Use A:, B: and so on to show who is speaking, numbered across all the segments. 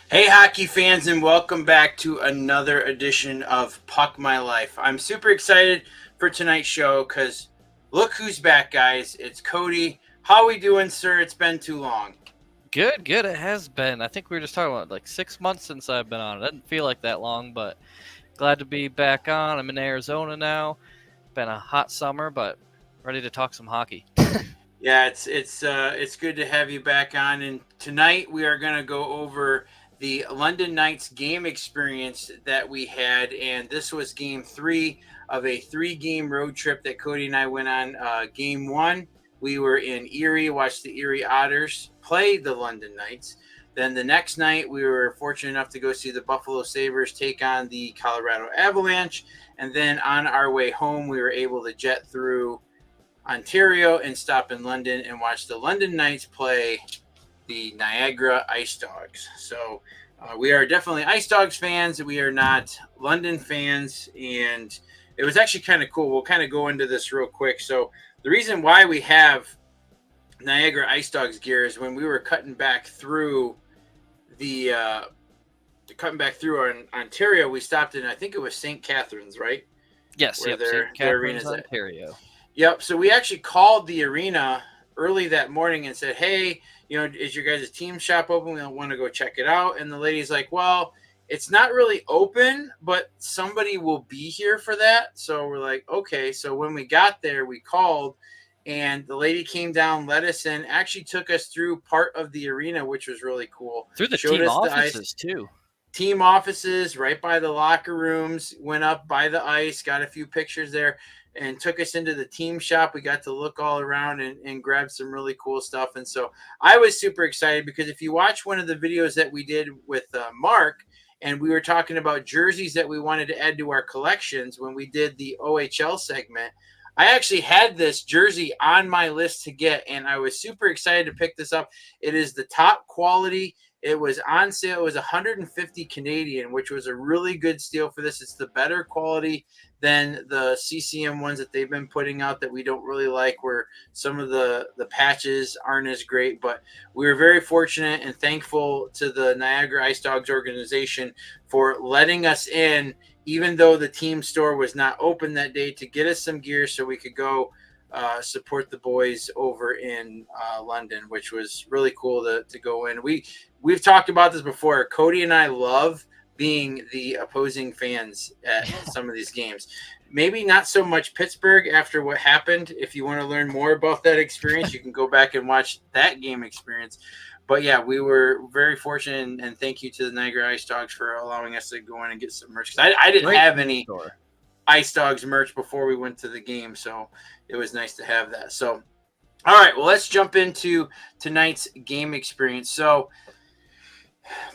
A: Hey, hockey fans, and welcome back to another edition of Puck My Life. I'm super excited for tonight's show because look who's back, guys. It's Cody. How we doing, sir? It's been too long.
B: Good, good. It has been. I think we were just talking about like 6 months since I've been on. It doesn't feel like that long, but glad to be back on. I'm in Arizona now. Been a hot summer, but ready to talk some hockey.
A: Yeah, it's good to have you back on. And tonight we are going to go over the London Knights game experience that we had, and this was Game 3 of a three-game road trip that Cody and I went on. Game 1, we were in Erie, watched the Erie Otters play the London Knights. Then the next night, we were fortunate enough to go see the Buffalo Sabres take on the Colorado Avalanche. And then on our way home, we were able to jet through Ontario and stop in London and watch the London Knights play the Niagara Ice Dogs. So we are definitely Ice Dogs fans. We are not London fans. And it was actually kind of cool. We'll kind of go into this real quick. So the reason why we have Niagara Ice Dogs gear is when we were cutting back through the Ontario, we stopped in, I think it was St. Catharines, right?
B: Yes,
A: Where
B: yep, St.
A: their
B: Catharines,
A: arena's at.
B: Ontario.
A: Yep. So we actually called the arena early that morning and said, "Hey, is your guys' team shop open? We want to go check it out." And the lady's like, "Well, it's not really open, but somebody will be here for that." So we're like, "Okay." So when we got there, we called, and the lady came down, let us in, actually took us through part of the arena, which was really cool.
B: Through the
A: Showed
B: team
A: us the ice
B: offices too.
A: team offices right by the locker rooms, went up by the ice, got a few pictures there, and took us into the team shop. We got to look all around and grab some really cool stuff. And so I was super excited because if you watch one of the videos that we did with Mark, and we were talking about jerseys that we wanted to add to our collections when we did the OHL segment, I actually had this jersey on my list to get, and I was super excited to pick this up. It is the top quality. It was on sale. It was 150 Canadian, which was a really good steal for this. It's the better quality than the CCM ones that they've been putting out that we don't really like, where some of the patches aren't as great. But we were very fortunate and thankful to the Niagara Ice Dogs organization for letting us in, even though the team store was not open that day, to get us some gear so we could go support the boys over in London, which was really cool to go in. We've talked about this before. Cody and I love being the opposing fans at some of these games. Maybe not so much Pittsburgh after what happened. If you want to learn more about that experience, you can go back and watch that game experience. But yeah, we were very fortunate, and thank you to the Niagara Ice Dogs for allowing us to go in and get some merch. I didn't
B: Great
A: have
B: team
A: any
B: store.
A: Ice Dogs merch before we went to the game, so it was nice to have that. So, all right, well, let's jump into tonight's game experience. So,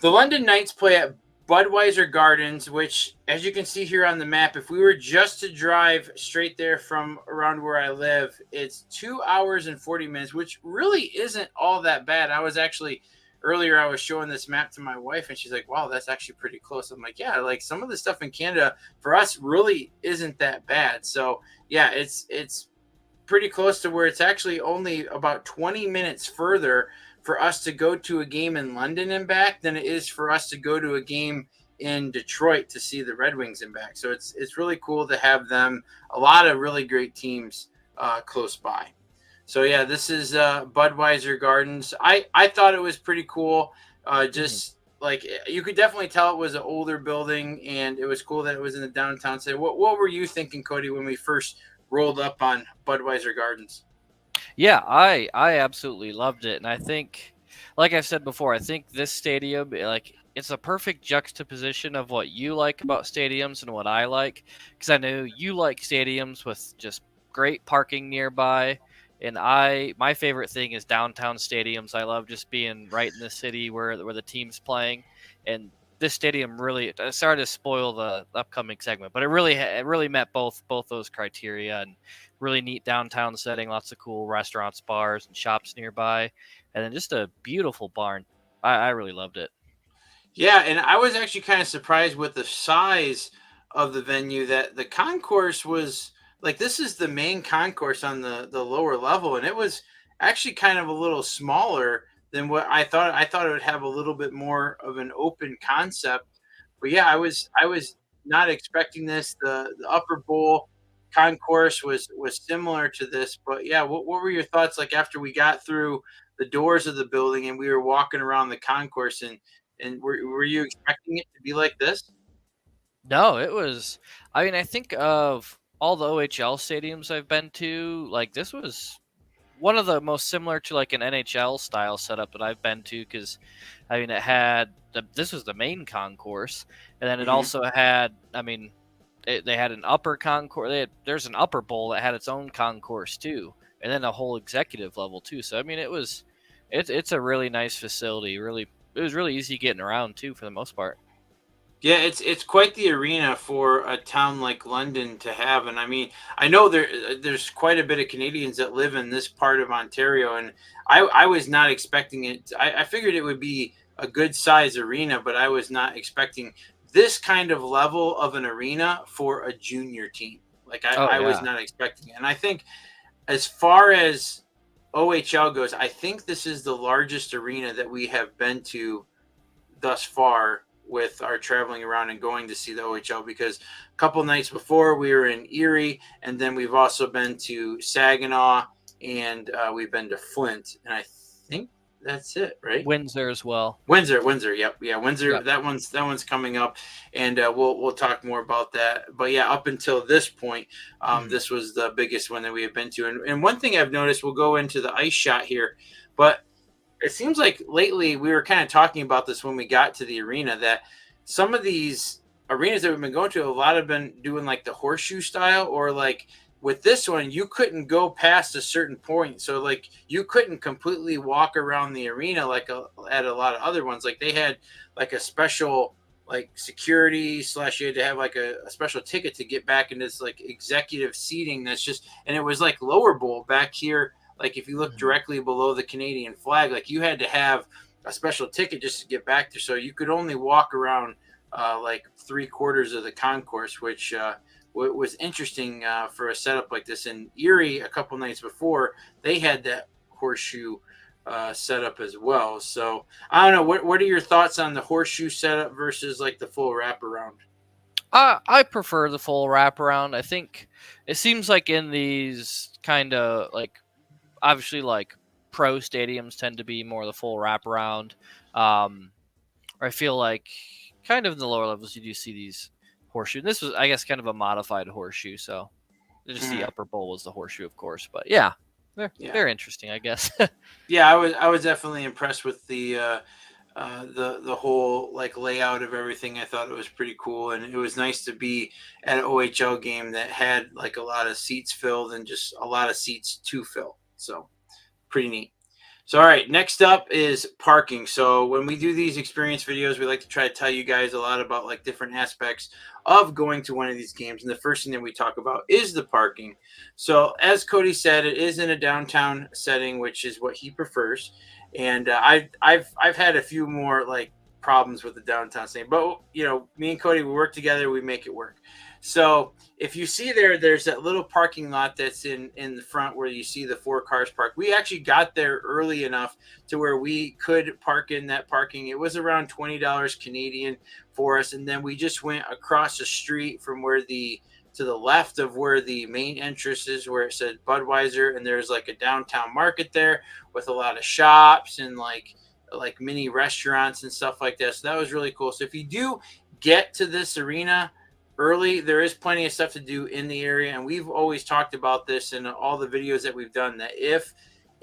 A: the London Knights play at Budweiser Gardens, which, as you can see here on the map, if we were just to drive straight there from around where I live, it's 2 hours and 40 minutes, which really isn't all that bad. I was actually earlier I was showing this map to my wife, and she's like, "Wow, that's actually pretty close." I'm like, "Yeah, like some of the stuff in Canada for us really isn't that bad." So yeah, it's pretty close to where it's actually only about 20 minutes further for us to go to a game in London and back than it is for us to go to a game in Detroit to see the Red Wings and back. So it's really cool to have them. A lot of really great teams close by. So yeah, this is Budweiser Gardens. I thought it was pretty cool.
B: Mhm.
A: Just like you could definitely tell it was an older building, and it was cool that it was in the downtown city. What were you thinking, Cody, when we first rolled up on Budweiser Gardens?
B: Yeah, I absolutely loved it, and I think, like I've said before, I think this stadium, it's a perfect juxtaposition of what you like about stadiums and what I like, because I know you like stadiums with just great parking nearby, and my favorite thing is downtown stadiums. I love just being right in the city where the team's playing, and this stadium really started to spoil the upcoming segment, but it really met both those criteria, and really neat downtown setting, lots of cool restaurants, bars, and shops nearby, and then just a beautiful barn. I really loved it.
A: Yeah, and I was actually kind of surprised with the size of the venue that the concourse was like this is the main concourse on the lower level, and it was actually kind of a little smaller than what I thought. I thought it would have a little bit more of an open concept. But yeah, I was not expecting this. The upper bowl concourse was similar to this. But yeah, what were your thoughts like after we got through the doors of the building and we were walking around the concourse, and were you expecting it to be like this?
B: No, it was. I mean, I think of all the OHL stadiums I've been to, like this was one of the most similar to like an NHL style setup that I've been to. Because I mean, this was the main concourse, and then it
A: Hmm.
B: also had. I mean, they had an upper concourse. There's an upper bowl that had its own concourse too, and then a whole executive level too. So I mean, it's a really nice facility. Really, it was really easy getting around too for the most part.
A: Yeah, it's quite the arena for a town like London to have, and I mean, I know there's quite a bit of Canadians that live in this part of Ontario, and I was not expecting it. I figured it would be a good size arena, but I was not expecting this kind of level of an arena for a junior team. Like
B: Oh
A: I was
B: yeah.
A: not expecting it, and I think as far as OHL goes, I think this is the largest arena that we have been to thus far with our traveling around and going to see the OHL, because a couple nights before we were in Erie, and then we've also been to Saginaw, and we've been to Flint, and I think that's it, right?
B: Windsor as well.
A: Windsor, yep, yeah, Windsor.
B: Yep.
A: That one's coming up, and we'll talk more about that. But yeah, up until this point,
B: Mhm.
A: this was the biggest one that we have been to. And one thing I've noticed, we'll go into the ice shot here, but it seems like lately we were kind of talking about this when we got to the arena, that some of these arenas that we've been going to, a lot have been doing like the horseshoe style, or like with this one you couldn't go past a certain point, so like you couldn't completely walk around the arena like at a lot of other ones. Like they had like a special like security slash, you had to have like a special ticket to get back into this like executive seating, that's just, and it was like lower bowl back here, like if you look
B: Mhm.
A: directly below the Canadian flag, like you had to have a special ticket just to get back there. So you could only walk around like three-quarters of the concourse, which was interesting for a setup like this. In Erie, a couple nights before, they had that horseshoe setup as well. So I don't know. What are your thoughts on the horseshoe setup versus like the full wraparound?
B: I prefer the full wraparound. I think it seems like in these kind of like obviously like pro stadiums tend to be more the full wraparound. Um, or I feel like kind of in the lower levels you do see these horseshoe. And this was I guess kind of a modified horseshoe, so just the
A: Mhm.
B: upper bowl was the horseshoe, of course. But yeah,
A: Yeah.
B: they're interesting, I guess.
A: Yeah, I was definitely impressed with the whole like layout of everything. I thought it was pretty cool, and it was nice to be at an OHL game that had like a lot of seats filled and just a lot of seats to fill. So pretty neat. So, all right, next up is parking. So, when we do these experience videos, we like to try to tell you guys a lot about like different aspects of going to one of these games. And the first thing that we talk about is the parking. So, as Cody said, it is in a downtown setting, which is what he prefers. And I've had a few more like problems with the downtown setting, but me and Cody, we work together, we make it work. So if you see there's that little parking lot that's in the front where you see the four cars parked. We actually got there early enough to where we could park in that parking. It was around $20 Canadian for us, and then we just went across the street from where the to the left of where the main entrance is, where it said Budweiser, and there's like a downtown market there with a lot of shops and like mini restaurants and stuff like that. So that was really cool. So if you do get to this arena early, there is plenty of stuff to do in the area, and we've always talked about this in all the videos that we've done, that if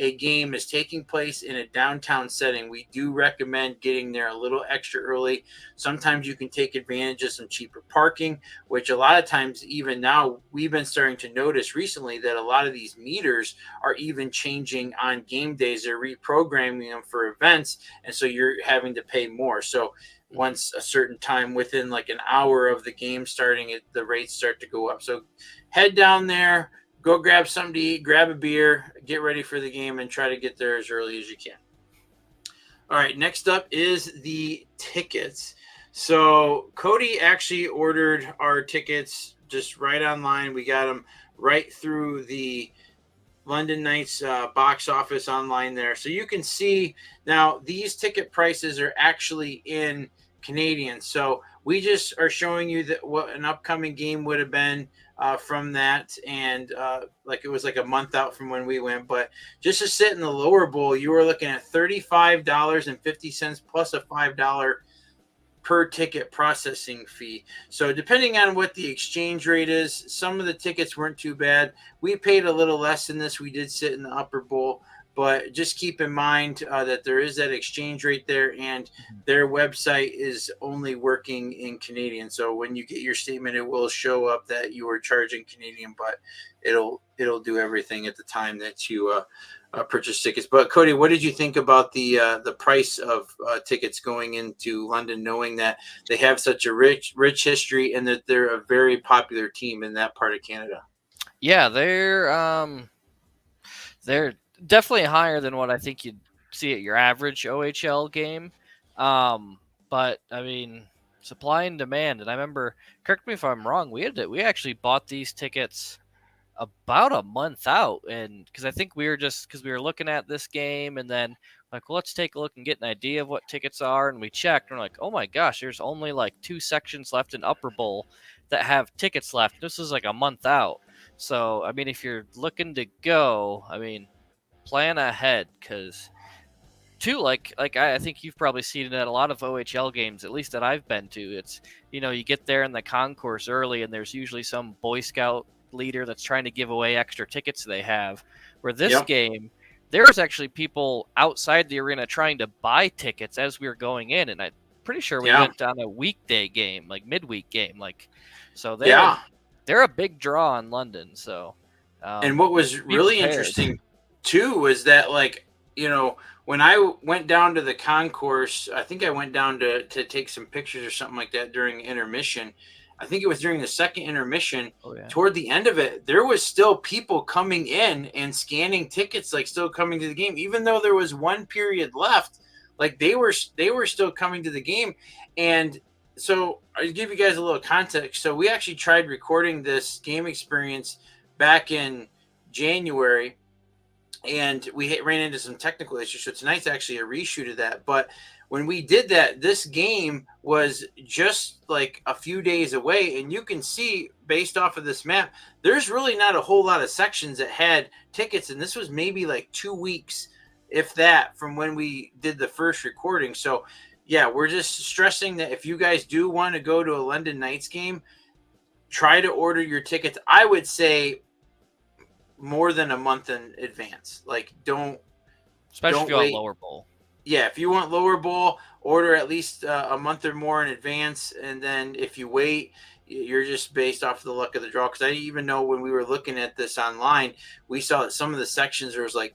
A: a game is taking place in a downtown setting, we do recommend getting there a little extra early. Sometimes you can take advantage of some cheaper parking, which a lot of times, even now, we've been starting to notice recently that a lot of these meters are even changing on game days. They're reprogramming them for events, and so you're having to pay more. So
B: Mhm.
A: once a certain time within like an hour of the game starting, the rates start to go up. So head down there, go grab something to eat, grab a beer, get ready for the game, and try to get there as early as you can. All right, next up is the tickets. So Cody actually ordered our tickets just right online. We got them right through the London Knights box office online there. So you can see now these ticket prices are actually in Canadian. So we just are showing you that what an upcoming game would have been from that. And like it was like a month out from when we went. But just to sit in the lower bowl, you were looking at $35.50 plus a $5 per ticket processing fee. So depending on what the exchange rate is, some of the tickets weren't too bad. We paid a little less than this. We did sit in the upper bowl, but just keep in mind that there is that exchange rate there, and their website is only working in Canadian. So when you get your statement, it will show up that you were charging Canadian, but it'll do everything at the time that you purchase tickets. But Cody, what did you think about the price of tickets going into London, knowing that they have such a rich history and that they're a very popular team in that part of Canada?
B: Yeah, they're definitely higher than what I think you'd see at your average OHL game. But I mean, supply and demand. And I remember, correct me if I'm wrong, we actually bought these tickets about a month out, and because I think because we were looking at this game, and then like, well, let's take a look and get an idea of what tickets are, and we checked, and we're like, oh my gosh, there's only like 2 sections left in Upper Bowl that have tickets left. This is like a month out. So I mean, if you're looking to go, I mean, plan ahead, because too, like I think you've probably seen it at a lot of OHL games, at least that I've been to. It's, you get there in the concourse early, and there's usually some Boy Scout leader that's trying to give away extra tickets they have. Where this
A: Yep.
B: game, there's actually people outside the arena trying to buy tickets as we were going in, and I'm pretty sure we
A: Yeah.
B: went on a weekday game, like midweek game, like, so
A: Yeah.
B: they're a big draw in London. So
A: And what was
B: be
A: really
B: prepared.
A: interesting too was that, like, when I went down to the concourse, I think I went down to take some pictures or something like that during intermission. I think it was during the second intermission.
B: Oh yeah.
A: Toward the end of it, there was still people coming in and scanning tickets, like still coming to the game, even though there was one period left. Like they were still coming to the game, and so I'll give you guys a little context. So we actually tried recording this game experience back in January, and we ran into some technical issues. So tonight's actually a reshoot of that. But when we did that, this game was just like a few days away, and you can see based off of this map, there's really not a whole lot of sections that had tickets, and this was maybe like 2 weeks, if that, from when we did the first recording. So yeah, we're just stressing that if you guys do want to go to a London Knights game, try to order your tickets. I would say more than a month in advance. Like
B: Especially if
A: don't
B: you want
A: wait.
B: lower bowl.
A: Yeah, if you want lower bowl, order at least a month or more in advance, and then if you wait, you're just based off the luck of the draw. Because I even know when we were looking at this online, we saw that some of the sections there was like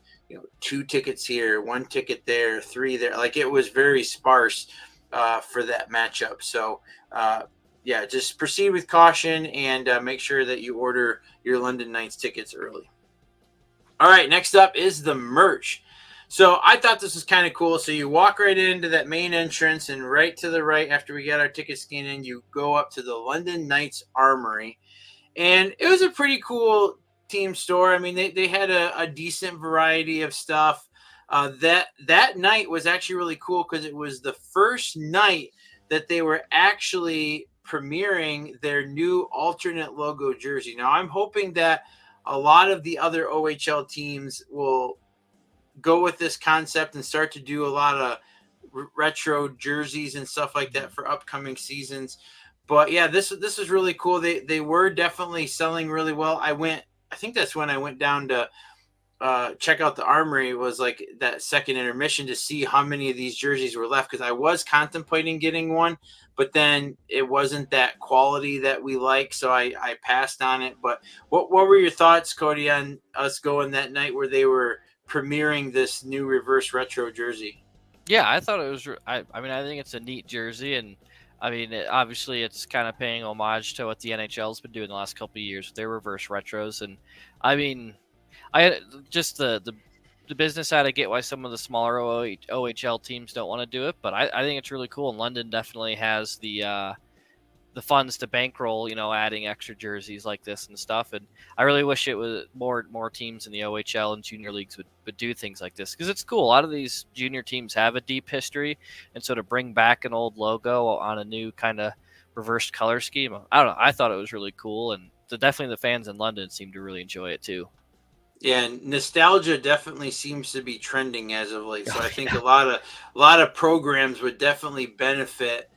A: 2 tickets here, 1 ticket there, 3 there. Like it was very sparse for that matchup. So yeah, just proceed with caution and make sure that you order your London Knights tickets early. All right, next up is the merch. So I thought this was kind of cool. So you walk right into that main entrance, and right to the right, after we got our ticket scanned in, you go up to the London Knights Armory. And it was a pretty cool team store. I mean, they had a decent variety of stuff. That night was actually really cool because it was the first night that they were actually premiering their new alternate logo jersey. Now, I'm hoping that a lot of the other OHL teams will go with this concept and start to do a lot of retro jerseys and stuff like that for upcoming seasons. But yeah, this is really cool. They were definitely selling really well. I think that's when I went down to check out the Armory, was like that second intermission, to see how many of these jerseys were left, because I was contemplating getting one, but then it wasn't that quality that we like, so I passed on it. But what were your thoughts, Cody, on us going that night where they were premiering this new reverse retro jersey?
B: Yeah, I thought it was. I mean, I think it's a neat jersey, and I mean, obviously, it's kind of paying homage to what the NHL's been doing the last couple of years with their reverse retros. And I mean, I just the business side, I get why some of the smaller OHL teams don't want to do it, but I think it's really cool. And London definitely has the funds to bankroll, adding extra jerseys like this and stuff. And I really wish it was more teams in the OHL and junior leagues would do things like this, because it's cool. A lot of these junior teams have a deep history, and so to bring back an old logo on a new kind of reversed color scheme, I don't know. I thought it was really cool, and definitely the fans in London seem to really enjoy it too.
A: Yeah, nostalgia definitely seems to be trending as of late. So I think a lot of programs would definitely benefit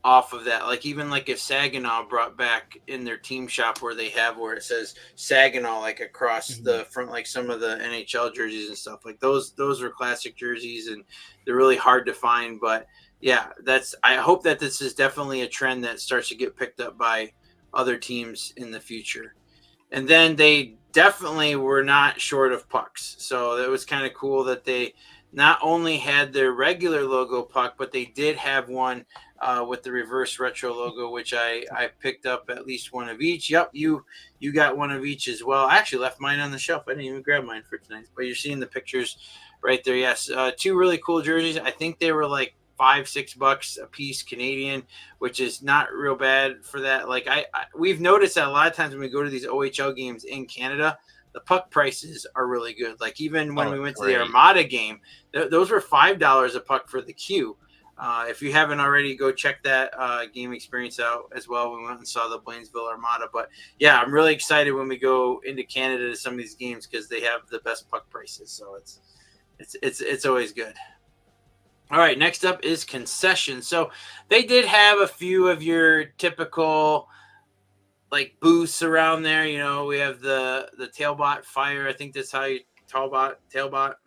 A: off of that. Like even like if Saginaw brought back in their team shop where it says Saginaw like across the front, like some of the NHL jerseys and stuff, like those are classic jerseys and they're really hard to find. But yeah, I hope that this is definitely a trend that starts to get picked up by other teams in the future. And then they definitely were not short of pucks. So it was kind of cool that they not only had their regular logo puck, but they did have one with the reverse retro logo, which I picked up at least one of each. Yep, you got one of each as well. I actually left mine on the shelf. I didn't even grab mine for tonight, but you're seeing the pictures right there. Yes, two really cool jerseys. I think they were like $5-6 a piece Canadian, which is not real bad for that. Like we've noticed that a lot of times when we go to these OHL games in Canada, the puck prices are really good. Like even when we went to the Armada game, those were $5 a puck for the Q. If you haven't already, go check that game experience out as well. We went and saw the Blanesville Armada. But yeah, I'm really excited when we go into Canada to some of these games because they have the best puck prices. So it's always good. All right, next up is concessions. So they did have a few of your typical like booths around there. We have the Talbot Fire. I think that's how you Talbot,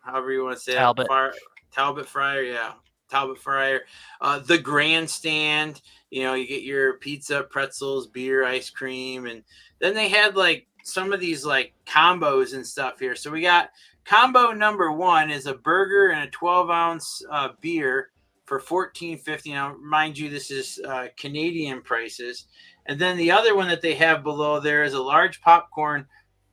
A: however you want to say
B: Talbot.
A: It. Talbot Fryer, yeah. Talbot Fryer. The grandstand, you get your pizza, pretzels, beer, ice cream. And then they had like some of these like combos and stuff here. So we got combo number 1 is a burger and a 12-ounce beer for $14.50. Now, mind you, this is Canadian prices. And then the other one that they have below there is a large popcorn,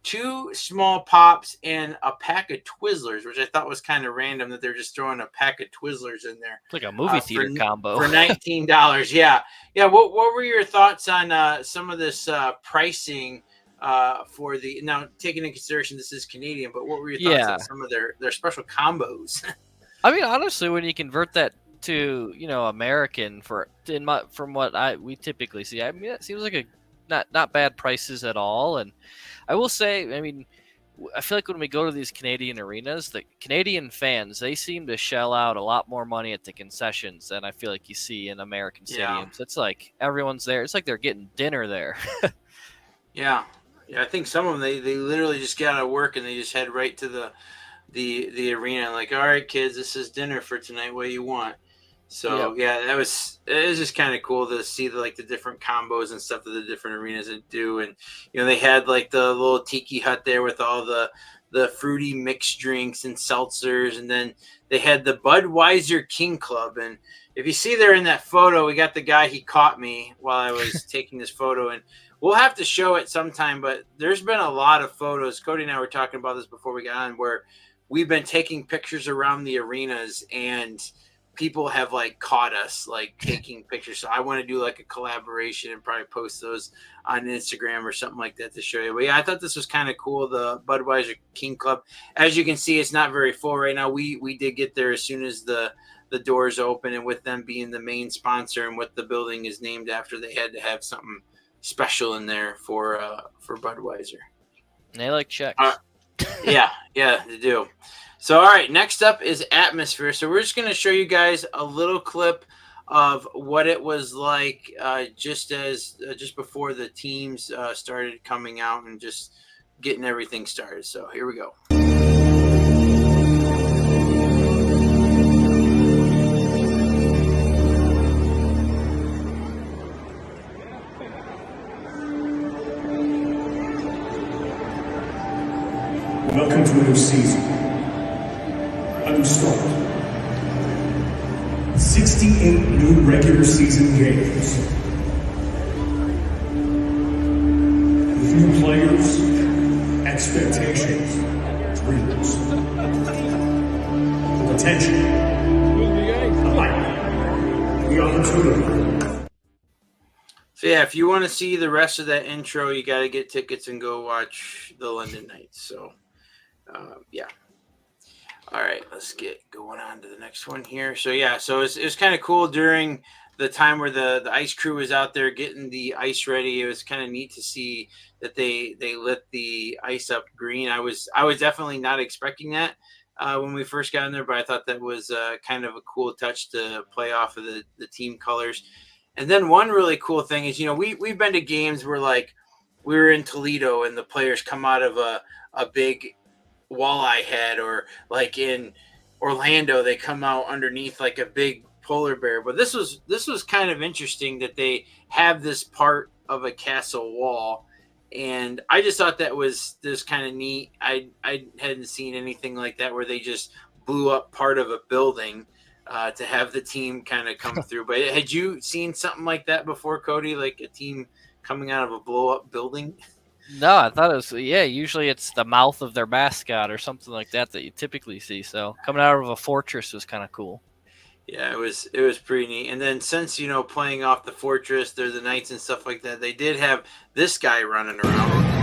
A: 2 small pops, and a pack of Twizzlers, which I thought was kind of random that they're just throwing a pack of Twizzlers in there.
B: It's like a movie theater combo.
A: For $19. Yeah. What were your thoughts on some of this pricing for the, now taking into consideration this is Canadian, but what were your thoughts on some of their special combos?
B: I mean, honestly, when you convert that to American from what we typically see, I mean, that seems like a not bad prices at all. And I will say, I mean, I feel like when we go to these Canadian arenas, the Canadian fans, they seem to shell out a lot more money at the concessions than I feel like you see in American stadiums. Yeah. It's like everyone's there. It's like they're getting dinner there.
A: Yeah, I think some of them they literally just get out of work and they just head right to the arena. Like, all right, kids, this is dinner for tonight. What do you want? So yeah, it was just kind of cool to see the different combos and stuff that the different arenas do. And they had like the little tiki hut there with all the fruity mixed drinks and seltzers, and then they had the Budweiser King Club. And if you see there in that photo, we got the guy, he caught me while I was taking this photo, and we'll have to show it sometime. But there's been a lot of photos. Cody and I were talking about this before we got on, where we've been taking pictures around the arenas and people have like caught us like taking pictures. So I want to do like a collaboration and probably post those on Instagram or something like that to show you. But yeah, I thought this was kind of cool. The Budweiser King Club, as you can see, it's not very full right now. We did get there as soon as the doors open, and with them being the main sponsor and what the building is named after, they had to have something special in there for Budweiser.
B: They like checks.
A: Yeah, they do. So, all right, next up is atmosphere. So we're just going to show you guys a little clip of what it was like just before the teams started coming out and just getting everything started. So here we go.
C: Welcome to a new season. A new start. 68 new regular season games. With new players, expectations, dreams. Potential. The light. The opportunity.
A: So yeah, if you want to see the rest of that intro, you got to get tickets and go watch the London Knights. So yeah. All right, let's get going on to the next one here. So yeah, so it was kind of cool during the time where the ice crew was out there getting the ice ready. It was kind of neat to see that they lit the ice up green. I was definitely not expecting that when we first got in there, but I thought that was kind of a cool touch to play off of the team colors. And then one really cool thing is, we've been to games where like we were in Toledo and the players come out of a big walleye head, or like in Orlando they come out underneath like a big polar bear. But this was kind of interesting that they have this part of a castle wall, and I just thought that was this kind of neat. I hadn't seen anything like that where they just blew up part of a building to have the team kind of come through. But had you seen something like that before, Cody, like a team coming out of a blow up building?
B: No, I thought it was, yeah, usually it's the mouth of their mascot or something like that you typically see. So coming out of a fortress was kind of cool.
A: Yeah, it was pretty neat. And then since playing off the fortress, they're the knights and stuff like that, they did have this guy running around.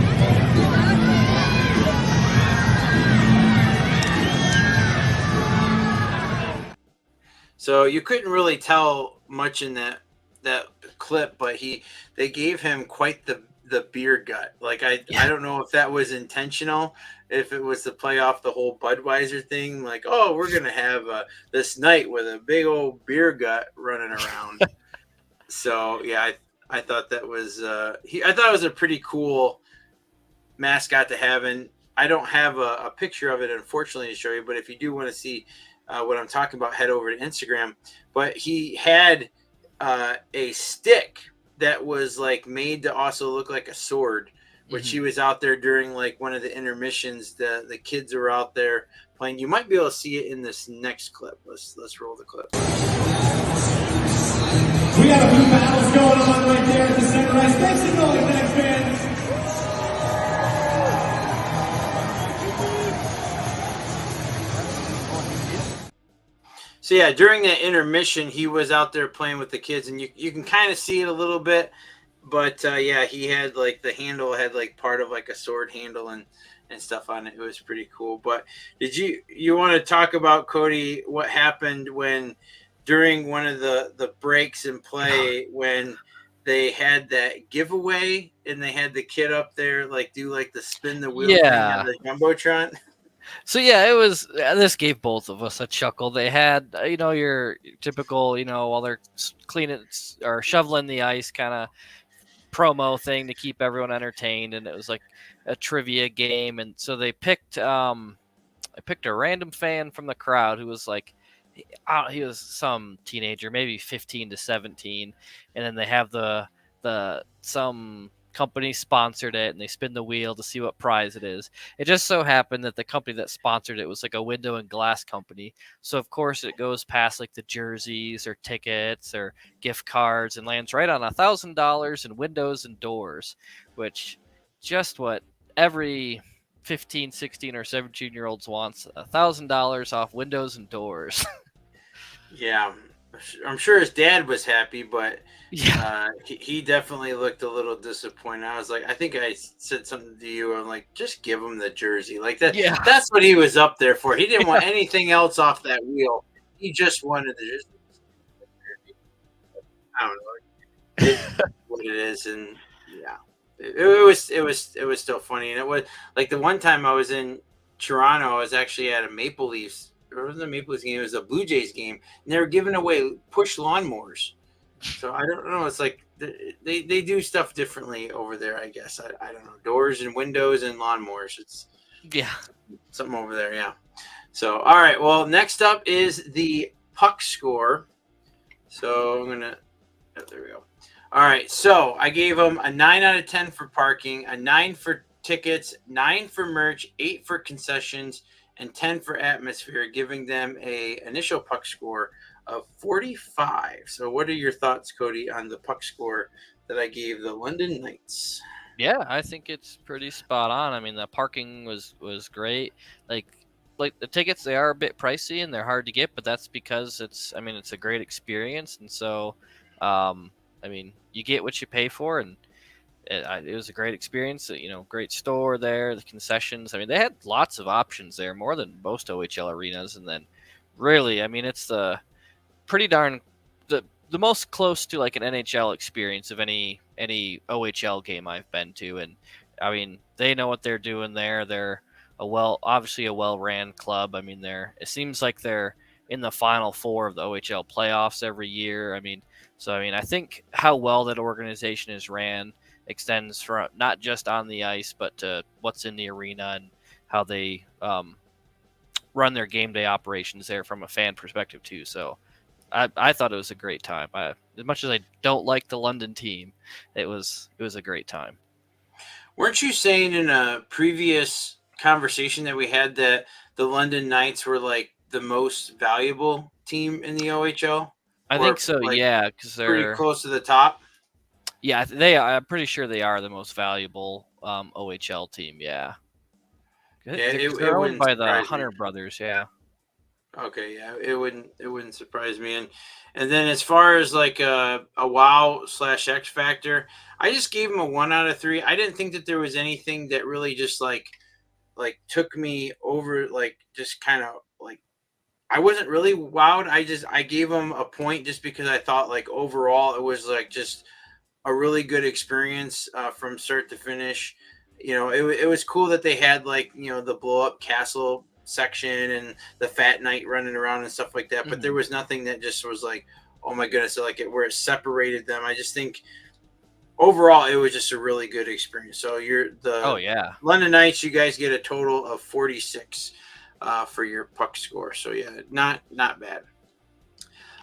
A: So you couldn't really tell much in that clip, but they gave him quite the beer gut. Like I don't know if that was intentional, if it was to play off the whole Budweiser thing. Like, oh, we're gonna have this knight with a big old beer gut running around. So yeah, I thought that was I thought it was a pretty cool mascot to have. And I don't have a picture of it, unfortunately, to show you. But if you do want to see what I'm talking about, head over to Instagram. But he had a stick that was like made to also look like a sword, which he was out there during like one of the intermissions. The kids were out there playing. You might be able to see it in this next clip. Let's roll the clip.
C: We got a few battles going on right there at the center ice. Make some noise, Knights fans.
A: So yeah, during that intermission, he was out there playing with the kids, and you can kind of see it a little bit. But yeah, he had like the handle had like part of like a sword handle and stuff on it. It was pretty cool. But did you want to talk about, Cody, what happened when during one of the breaks in play when they had that giveaway and they had the kid up there like do like the spin the wheel thing on the jumbotron?
B: So yeah, it was. This gave both of us a chuckle. They had, your typical, while they're cleaning or shoveling the ice, kind of promo thing to keep everyone entertained, and it was like a trivia game. And so they picked, I picked a random fan from the crowd who was like, he was some teenager, maybe 15 to 17, and then they have some company sponsored it, and they spin the wheel to see what prize it is. It just so happened that the company that sponsored it was like a window and glass company, so of course it goes past like the jerseys or tickets or gift cards and lands right on $1,000 in windows and doors, which just what every 15, 16, or 17-year-olds wants: $1,000 off windows and doors.
A: Yeah, I'm sure his dad was happy, but
B: Yeah.
A: he definitely looked a little disappointed. I was like, I think I said something to you. I'm like, just give him the jersey, like that.
B: Yeah.
A: That's what he was up there for. He didn't want anything else off that wheel. He just wanted the jersey. I don't know. It's what it is, and yeah, it was still funny. And it was like the one time I was in Toronto, I was actually at a Maple Leafs. It wasn't a Maple Leafs game; it was a Blue Jays game, and they were giving away push lawnmowers. So I don't know. It's like they do stuff differently over there, I guess. I don't know. Doors and windows and lawnmowers. It's
B: Yeah.
A: something over there, yeah. So all right. Well, next up is the puck score. So I'm gonna. Oh, there we go. All right. So I gave them a 9 out of 10 for parking, a 9 for tickets, 9 for merch, 8 for concessions, and 10 for atmosphere, giving them a initial puck score of 45. So what are your thoughts, Cody, on the puck score that I gave the London Knights?
B: Yeah, I think it's pretty spot on. I mean, the parking was great. Like the tickets, they are a bit pricey and they're hard to get, but that's because it's a great experience. And so, I mean, you get what you pay for, and it was a great experience. Great store there, the concessions. I mean, they had lots of options there, more than most OHL arenas. And then, really, I mean, it's the pretty darn the most close to like an NHL experience of any OHL game I've been to. And I mean, they know what they're doing there. They're obviously a well-ran club. I mean, it seems like they're in the final four of the OHL playoffs every year. I mean, I think how well that organization is ran extends from not just on the ice, but to what's in the arena and how they run their game day operations there from a fan perspective too. So I thought it was a great time. As much as I don't like the London team, it was a great time.
A: Weren't you saying in a previous conversation that we had that the London Knights were like the most valuable team in the OHL?
B: I think so,
A: like,
B: yeah, because
A: pretty
B: they're
A: close to the top.
B: yeah I'm pretty sure they are the most valuable OHL team. Yeah,
A: Yeah,
B: because
A: it
B: they're owned
A: wouldn't
B: by the
A: surprise me.
B: Hunter brothers. Yeah.
A: Okay, yeah, it wouldn't surprise me. And then as far as like a wow/X factor, I just gave him a 1 out of 3. I didn't think that there was anything that really just like took me over, like just kind of like I wasn't really wowed. I gave him a point just because I thought like overall it was like just a really good experience from start to finish. It was cool that they had like the blow up castle section and the fat knight running around and stuff like that. But there was nothing that just was like, oh my goodness, like where it separated them. I just think overall it was just a really good experience. So
B: Oh yeah.
A: London Knights, you guys get a total of 46 for your puck score. So yeah, not bad.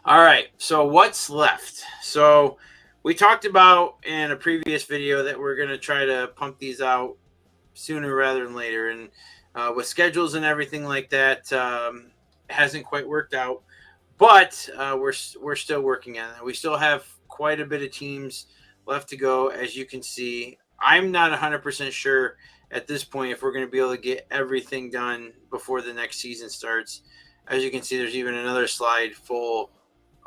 A: All right, so what's left? So we talked about in a previous video that we're going to try to pump these out sooner rather than later. And with schedules and everything like that, it hasn't quite worked out. But we're still working on it. We still have quite a bit of teams left to go, as you can see. I'm not 100% sure at this point if we're going to be able to get everything done before the next season starts. As you can see, there's even another slide full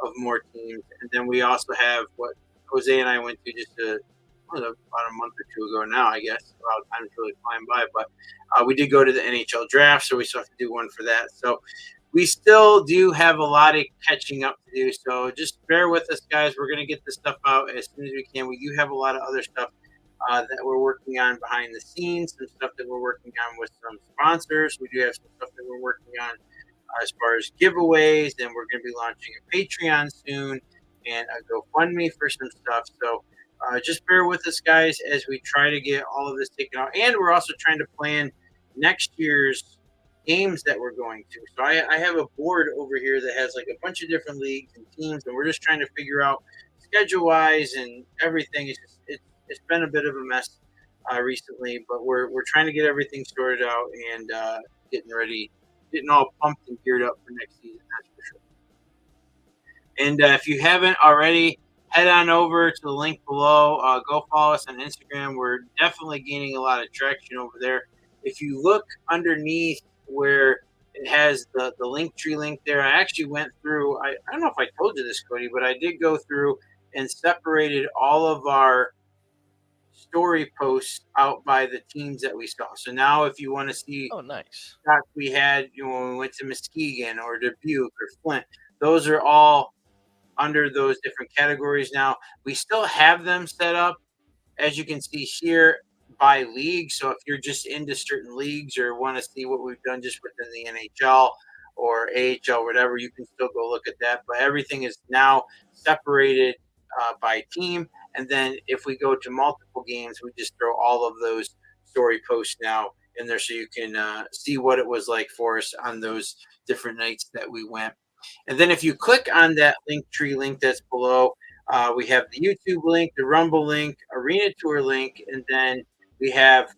A: of more teams. And then we also have what Jose and I went to just about a month or two ago now, I guess. Wow, time's really flying by. But we did go to the NHL draft, so we still have to do one for that. So we still do have a lot of catching up to do. So just bear with us, guys. We're going to get this stuff out as soon as we can. We do have a lot of other stuff that we're working on behind the scenes, some stuff that we're working on with some sponsors. We do have some stuff that we're working on as far as giveaways, and we're going to be launching a Patreon soon and a GoFundMe for some stuff. So just bear with us, guys, as we try to get all of this taken out. And we're also trying to plan next year's games that we're going to. So I have a board over here that has like a bunch of different leagues and teams, and we're just trying to figure out schedule-wise and everything. It's been a bit of a mess recently, but we're trying to get everything sorted out and getting ready, getting all pumped and geared up for next season. That's for sure. And if you haven't already, head on over to the link below. Go follow us on Instagram. We're definitely gaining a lot of traction over there. If you look underneath where it has the Linktree link there, I actually went through. I don't know if I told you this, Cody, but I did go through and separated all of our story posts out by the teams that we saw. So now if you want to see
B: nice
A: shots we had when we went to Muskegon or Dubuque or Flint, those are all under those different categories now. We still have them set up, as you can see here, by league. So if you're just into certain leagues or want to see what we've done just within the NHL or AHL, whatever, you can still go look at that. But everything is now separated by team. And then if we go to multiple games, we just throw all of those story posts now in there so you can see what it was like for us on those different nights that we went. And then if you click on that Linktree link that's below, we have the YouTube link, the Rumble link, Arena Tour link, and then we have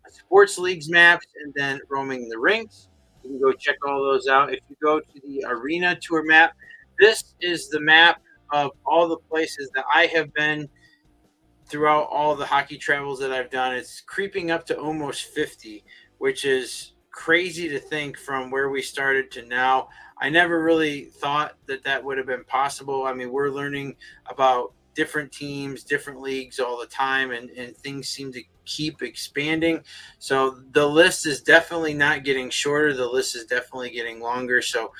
A: sports leagues maps and then roaming the rinks. You can go check all those out. If you go to the Arena Tour map, this is the map of all the places that I have been throughout all the hockey travels that I've done. It's creeping up to almost 50, which is crazy to think from where we started to now. I never really thought that would have been possible. I mean, we're learning about different teams, different leagues all the time, and things seem to keep expanding. So the list is definitely not getting shorter. The list is definitely getting longer. So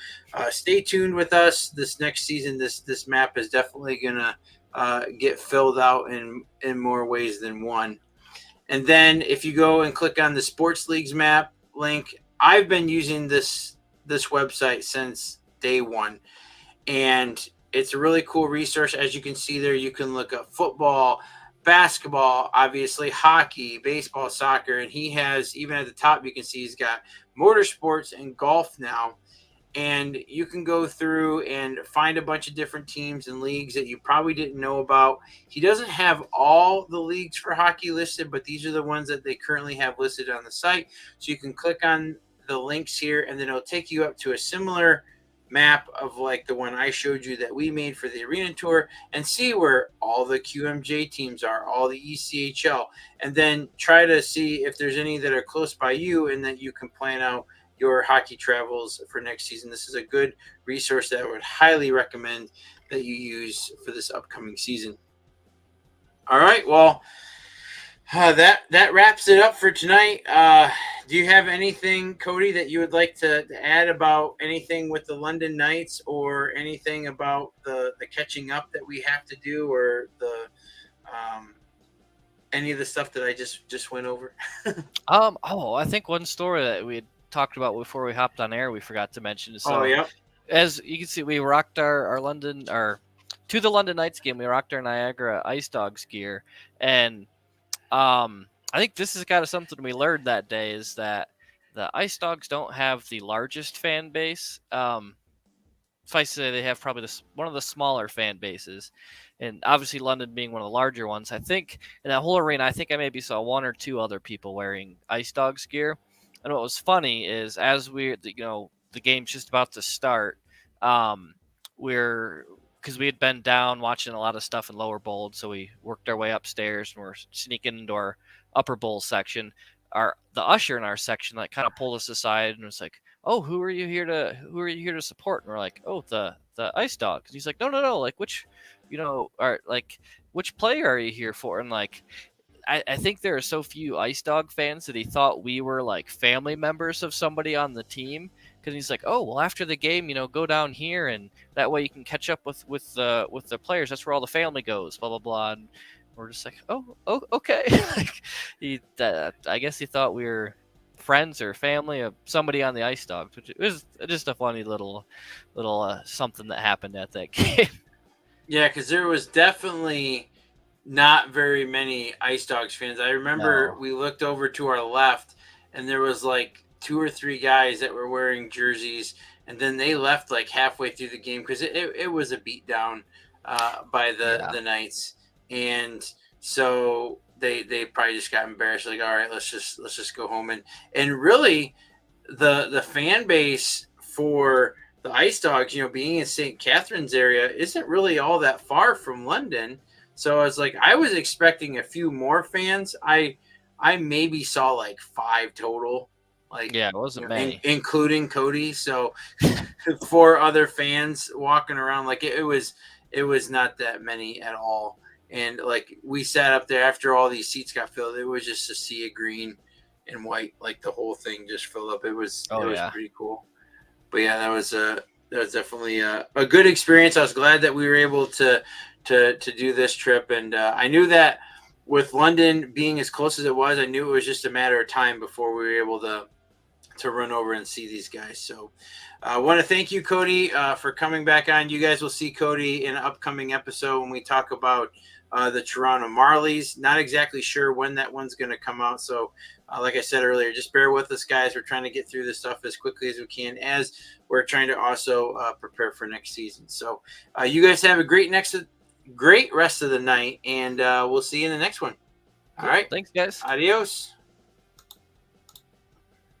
A: stay tuned with us this next season. This map is definitely going to get filled out in more ways than one. And then if you go and click on the sports leagues map link, I've been using this website since day one, and it's a really cool resource. As you can see there, you can look up football, basketball, obviously hockey, baseball, soccer, and he has, even at the top, you can see he's got motorsports and golf now. And you can go through and find a bunch of different teams and leagues that you probably didn't know about. He doesn't have all the leagues for hockey listed, but these are the ones that they currently have listed on the site. So you can click on the links here, and then it'll take you up to a similar map of like the one I showed you that we made for the arena tour, and see where all the QMJ teams are, all the ECHL, and then try to see if there's any that are close by you and that you can plan out your hockey travels for next season. This is a good resource that I would highly recommend that you use for this upcoming season. All right, well, that wraps it up for tonight. Do you have anything, Cody, that you would like to add about anything with the London Knights, or anything about the catching up that we have to do, or the any of the stuff that I just went over?
B: I think one story that we had talked about before we hopped on air we forgot to mention. So,
A: yeah.
B: as you can see, we rocked our London, to the London Knights game, we rocked our Niagara Ice Dogs gear, and I think this is kind of something we learned that day, is that the Ice Dogs don't have the largest fan base. Suffice to say, they have probably one of the smaller fan bases, and obviously London being one of the larger ones. I think in that whole arena, I think I maybe saw one or two other people wearing Ice Dogs gear. And what was funny is, as the game's just about to start, because we had been down watching a lot of stuff in lower bowl, so we worked our way upstairs and we're sneaking into our upper bowl section. The usher in our section kind of pulled us aside and was like, "Oh, who are you here to support?" And we're like, "Oh, the Ice Dogs." And he's like, "No, like which player are you here for?" And I think there are so few Ice Dog fans that he thought we were like family members of somebody on the team. Because he's like, "Oh, well, after the game, go down here, and that way you can catch up with the players. That's where all the family goes." Blah blah blah. And we're just like, "Oh, okay." I guess he thought we were friends or family of somebody on the Ice Dogs, which was just a funny little something that happened at that game.
A: Yeah, because there was definitely not very many Ice Dogs fans. I remember we looked over to our left, and there was like 2 or 3 guys that were wearing jerseys, and then they left like halfway through the game because it was a beatdown by the Knights, and so they probably just got embarrassed. Like, all right, let's just go home. And really, the fan base for the Ice Dogs, being in St. Catharines area, isn't really all that far from London. So I was like, I was expecting a few more fans. I maybe saw like 5 total. Like,
B: yeah, it wasn't many,
A: including Cody. So 4 other fans walking around. Like it was not that many at all. And like we sat up there after all these seats got filled. It was just a sea of green and white. Like the whole thing just filled up. It was pretty cool. But yeah, that was definitely a good experience. I was glad that we were able to do this trip, and I knew that with London being as close as it was, I knew it was just a matter of time before we were able to run over and see these guys. So I want to thank you, Cody, for coming back on. You guys will see Cody in an upcoming episode when we talk about the Toronto Marlies. Not exactly sure when that one's going to come out. So like I said earlier, just bear with us, guys. We're trying to get through this stuff as quickly as we can, as we're trying to also prepare for next season. So you guys have a great rest of the night, and we'll see you in the next one. All right.
B: Thanks, guys.
A: Adios.